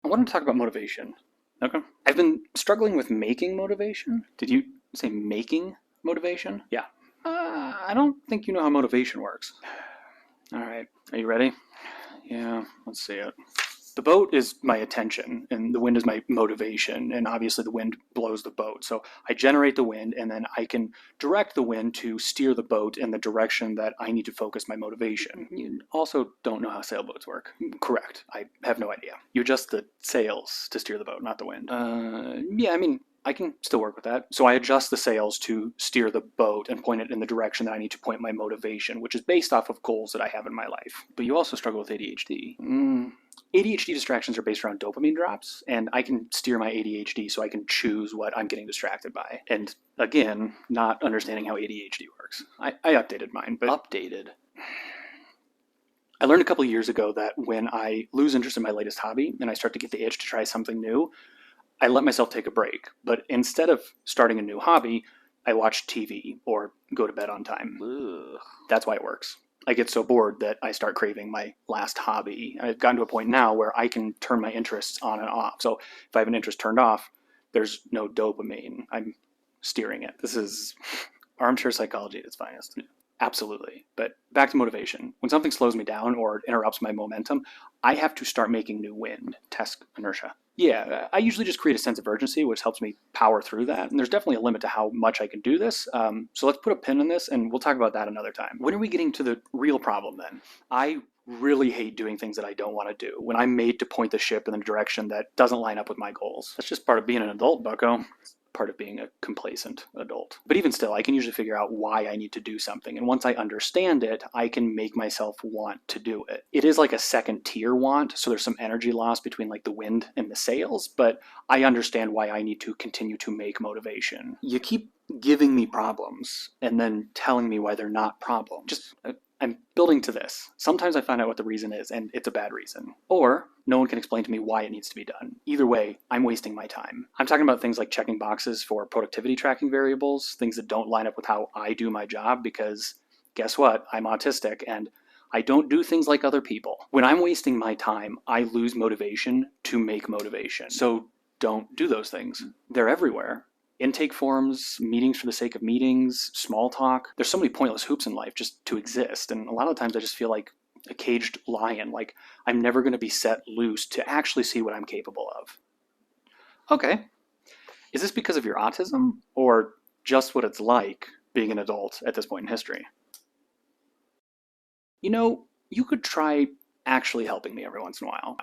want to talk about motivation. Okay. I've been struggling with making motivation. Did you say making motivation? Yeah. I don't think you know how motivation works. All right. Are you ready? Yeah, let's see it. The boat is my attention, and the wind is my motivation, and obviously the wind blows the boat. So I generate the wind, and then I can direct the wind to steer the boat in the direction that I need to focus my motivation. You also don't know how sailboats work. Correct. I have no idea. You adjust the sails to steer the boat, not the wind. Yeah, I mean, I can still work with that. So I adjust the sails to steer the boat and point it in the direction that I need to point my motivation, which is based off of goals that I have in my life. But you also struggle with ADHD. ADHD distractions are based around dopamine drops, and I can steer my ADHD so I can choose what I'm getting distracted by. And again, not understanding how ADHD works. I updated mine, but updated. I learned a couple of years ago that when I lose interest in my latest hobby and I start to get the itch to try something new, I let myself take a break. But instead of starting a new hobby, I watch TV or go to bed on time. Ugh. That's why it works. I get so bored that I start craving my last hobby. I've gotten to a point now where I can turn my interests on and off. So if I have an interest turned off, there's no dopamine. I'm steering it. This is armchair psychology at its finest. Absolutely. But back to motivation. When something slows me down or interrupts my momentum, I have to start making new wind. Test inertia. Yeah, I usually just create a sense of urgency, which helps me power through that. And there's definitely a limit to how much I can do this. So let's put a pin in this and we'll talk about that another time. When are we getting to the real problem then? I really hate doing things that I don't want to do when I'm made to point the ship in a direction that doesn't line up with my goals. That's just part of being an adult, bucko. Part of being a complacent adult. But even still, I can usually figure out why I need to do something. And once I understand it, I can make myself want to do it. It is like a second tier want, so there's some energy loss between like the wind and the sails, but I understand why I need to continue to make motivation. You keep giving me problems and then telling me why they're not problems. I'm building to this. Sometimes I find out what the reason is, and it's a bad reason. Or no one can explain to me why it needs to be done. Either way, I'm wasting my time. I'm talking about things like checking boxes for productivity tracking variables, things that don't line up with how I do my job, because guess what? I'm autistic, and I don't do things like other people. When I'm wasting my time, I lose motivation to make motivation. So don't do those things. They're everywhere. Intake forms, meetings for the sake of meetings, small talk. There's so many pointless hoops in life just to exist. And a lot of times I just feel like a caged lion, like I'm never going to be set loose to actually see what I'm capable of. Okay. Is this because of your autism or just what it's like being an adult at this point in history? You know, you could try actually helping me every once in a while.